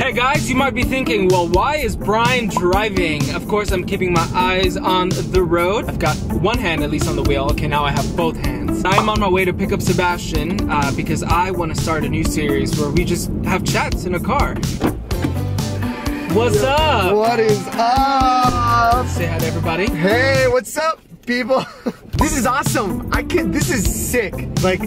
Hey guys, you might be thinking, well, why is Brian driving? Of course, I'm keeping my eyes on the road. I've got one hand at least on the wheel. Okay, now I have both hands. I'm on my way to pick up Sebastian because I want to start a new series where we just have chats in a car. What's up? What is up? Say hi to everybody. Hey, what's up, people? This is awesome. This is sick. Like,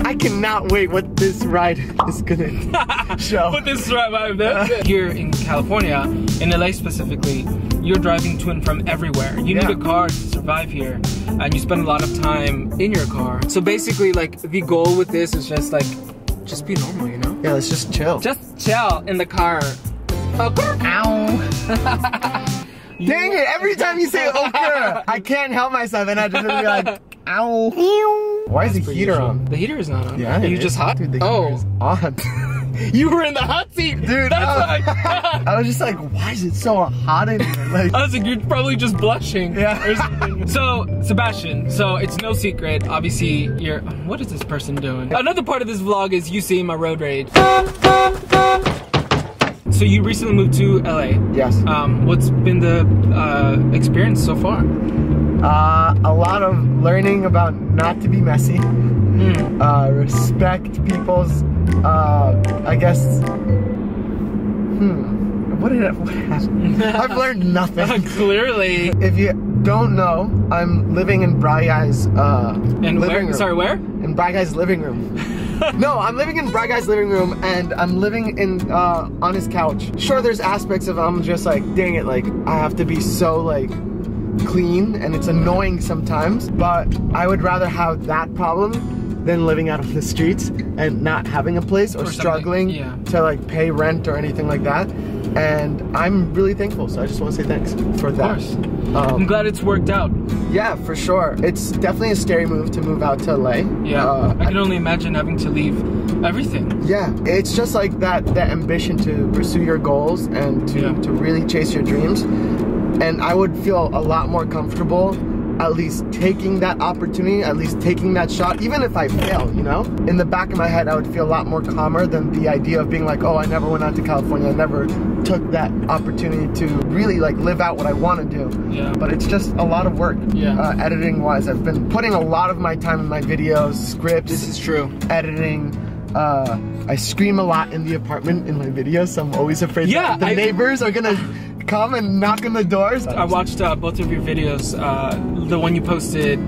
I cannot wait what this ride is gonna show. What this ride here in California, in LA specifically, you're driving to and from everywhere. You need a car to survive here, and you spend a lot of time in your car. So basically, like, the goal with this is just like, just be normal, you know? Yeah, let's just chill. Just chill in the car. Ow. Dang it, every time you say okra, I can't help myself and I just be like, ow. Why is the heater on? The heater is not on. Yeah, Are you just hot? Dude, the heater is on. You were in the hot seat, dude. That's I was just like, why is it so hot in here? Like, I was like, you're probably just blushing. Yeah. So, Sebastian, so it's no secret, obviously, what is this person doing? Another part of this vlog is you seeing my road rage. So you recently moved to LA. Yes. What's been the experience so far? A lot of learning about not to be messy. Respect people's, I guess, what happened? I've learned nothing. Clearly. If you don't know, I'm living in Briguy's living room. Sorry, where? In Briguy's living room. No, I'm living in Briguy's living room, and I'm living in on his couch. Sure, there's aspects of I'm just like, dang it, like I have to be so like clean, and it's annoying sometimes. But I would rather have that problem than living out of the streets and not having a place or struggling to like pay rent or anything like that. And I'm really thankful, so I just want to say thanks for that. Of course. I'm glad it's worked out. Yeah, for sure. It's definitely a scary move to move out to LA. Yeah, I can only imagine having to leave everything. Yeah, it's just like that ambition to pursue your goals and to really chase your dreams. And I would feel a lot more comfortable at least taking that opportunity, at least taking that shot, even if I fail, you know? In the back of my head, I would feel a lot more calmer than the idea of being like, oh, I never went out to California, I never took that opportunity to really like live out what I want to do. Yeah. But it's just a lot of work, editing wise. I've been putting a lot of my time in my videos, scripts. This is true. Editing. I scream a lot in the apartment in my videos, so I'm always afraid that the neighbors are gonna come and knock on the doors. I watched both of your videos, the one you posted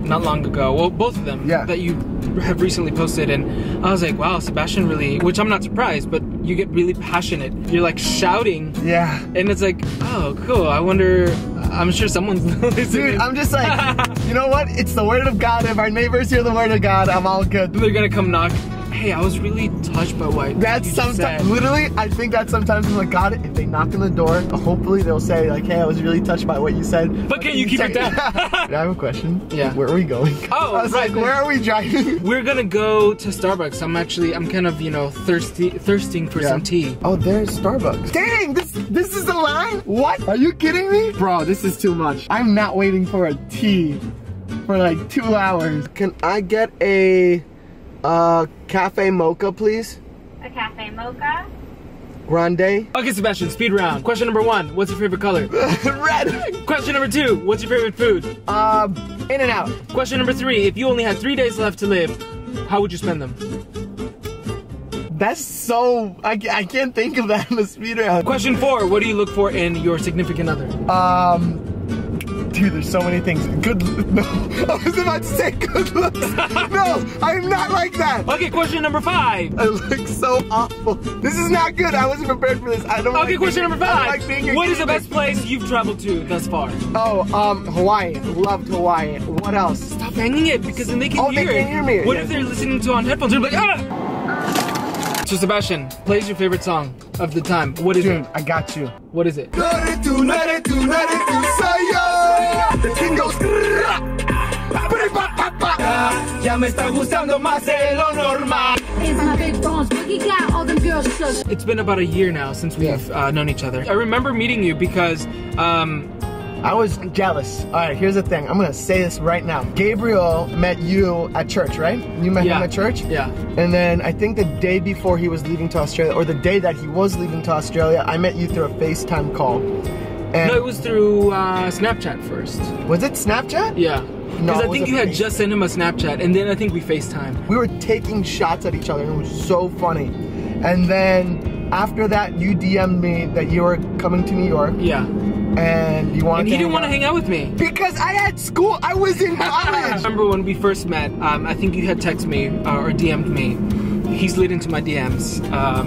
not long ago, well, both of them that you have recently posted, and I was like, wow, Sebastian really, which I'm not surprised, but you get really passionate. You're like shouting. Yeah. And it's like, oh, cool. I wonder, I'm sure someone's listening. Dude, I'm just like, you know what? It's the word of God. If our neighbors hear the word of God, I'm all good. They're gonna come knock. Hey, I was really touched by what that's sometimes literally I think that sometimes I'm like, God, if they knock on the door, hopefully they'll say like, hey, I was really touched by what you said. But can you keep it down? I have a question. Yeah. Where are we going? Oh, I was like, where are we driving? We're gonna go to Starbucks. I'm kind of, you know, thirsting for some tea. Oh, there's Starbucks. Dang, this is the line? What? Are you kidding me? Bro, this is too much. I'm not waiting for a tea for like 2 hours. Can I get a cafe mocha, please? A cafe mocha? Grande. Okay, Sebastian, speed round. Question number 1, what's your favorite color? Red. Question number 2, what's your favorite food? In-N-Out. Question number 3, if you only had 3 days left to live, how would you spend them? That's so, I can't think of that in the speed round. Question 4, what do you look for in your significant other? Dude, there's so many things. No, I was about to say good looks. No, I'm not like that. Okay, question number 5. I look so awful. This is not good. I wasn't prepared for this. I don't Okay, question number 5. Like being what is the best place you've traveled to thus far? Oh, Hawaii. Loved Hawaii. What else? Stop hanging it, because then they can hear it. They can hear me. What if they're listening to on headphones? They're like, ah! So Sebastian, plays your favorite song of the time. What is it? I got you. What is it? The king goes. Ya me está gustando más de lo normal. It's been about a year now since we've known each other. I remember meeting you because I was jealous. All right, here's the thing. I'm gonna say this right now. Gabriel met you at church, right? You met him at church? Yeah. And then I think the day before he was leaving to Australia, or the day that he was leaving to Australia, I met you through a FaceTime call. And no, it was through Snapchat first. Was it Snapchat? Yeah. No, because I think you had just sent him a Snapchat, and then I think we FaceTimed. We were taking shots at each other, and it was so funny. And then after that, you DM'd me that you were coming to New York. Yeah. And you wanted and he didn't want to hang out with me. Because I had school. I was in college. I remember when we first met, I think you had texted me or DM'd me. He slid into my DMs.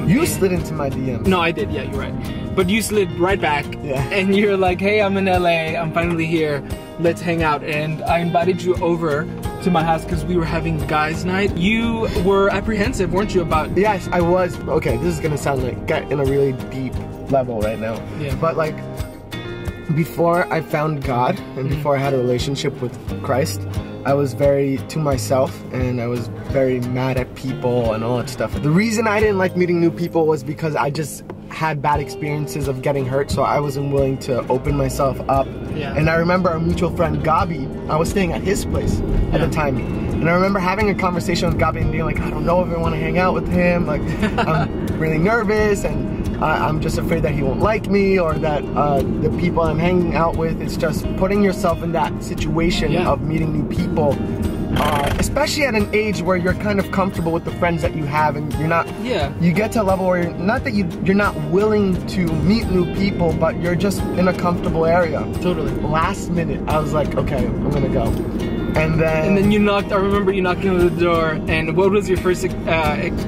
You slid into my DMs. No, I did. Yeah, you're right. But you slid right back. Yeah. And you're like, hey, I'm in LA. I'm finally here. Let's hang out. And I invited you over to my house because we were having guys' night. You were apprehensive, weren't you, about... Yes, I was. Okay, this is going to sound like get in a really deep level right now. Yeah. But like, before I found God and before I had a relationship with Christ, I was very to myself and I was very mad at people and all that stuff. The reason I didn't like meeting new people was because I just had bad experiences of getting hurt, so I wasn't willing to open myself up. Yeah. And I remember our mutual friend Gabi, I was staying at his place at the time. And I remember having a conversation with Gabi and being like, I don't know if I want to hang out with him. Like, I'm really nervous and I'm just afraid that he won't like me, or that the people I'm hanging out with, it's just putting yourself in that situation of meeting new people, especially at an age where you're kind of comfortable with the friends that you have, and you're not, you get to a level where you're not that you're not willing to meet new people, but you're just in a comfortable area. Totally. Last minute, I was like, okay, I'm gonna go. And then you knocked. I remember you knocking on the door. And what was your first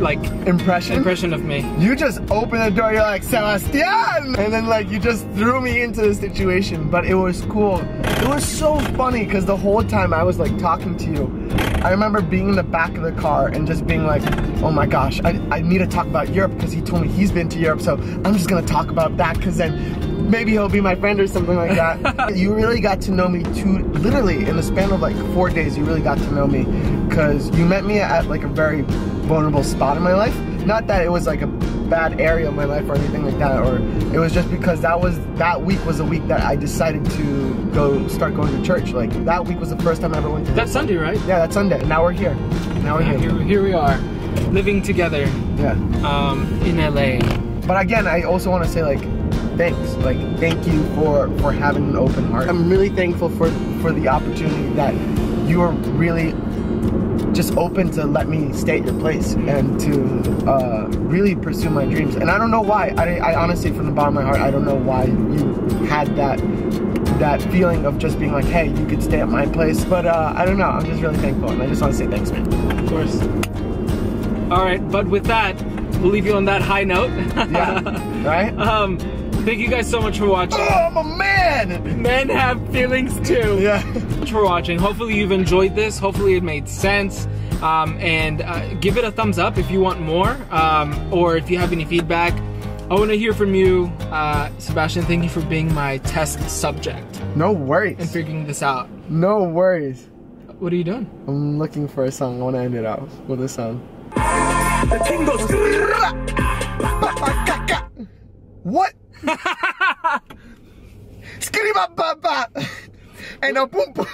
like impression of me? You just opened the door. You're like, Sebastian, and then like you just threw me into the situation. But it was cool. It was so funny because the whole time I was like talking to you, I remember being in the back of the car and just being like, oh my gosh, I need to talk about Europe because he told me he's been to Europe. So I'm just gonna talk about that because then maybe he'll be my friend or something like that. You really got to know me literally in the span of like 4 days, you really got to know me because you met me at like a very vulnerable spot in my life. Not that it was like a bad area of my life or anything like that, or it was just because that week was a week that I decided to start going to church. Like that week was the first time I ever went to That's Sunday, right? Yeah, that's Sunday. Now we're here. Now we're here. Here we are, living together. Yeah. In LA. But again, I also want to say like, thanks. Like, thank you for having an open heart. I'm really thankful for the opportunity that you are really just open to let me stay at your place and to really pursue my dreams. And I don't know why. I honestly, from the bottom of my heart, I don't know why you had that feeling of just being like, hey, you could stay at my place. But I don't know. I'm just really thankful, and I just want to say thanks, man. Of course. All right, but with that, we'll leave you on that high note. Yeah. Right. Thank you guys so much for watching. Oh, I'm a man! Men have feelings too. Yeah. Thanks for watching. Hopefully you've enjoyed this. Hopefully it made sense. And give it a thumbs up if you want more. Or if you have any feedback. I want to hear from you. Sebastian, thank you for being my test subject. No worries. And figuring this out. No worries. What are you doing? I'm looking for a song. I want to end it off with a song. What? Skriba baba and a boom boom.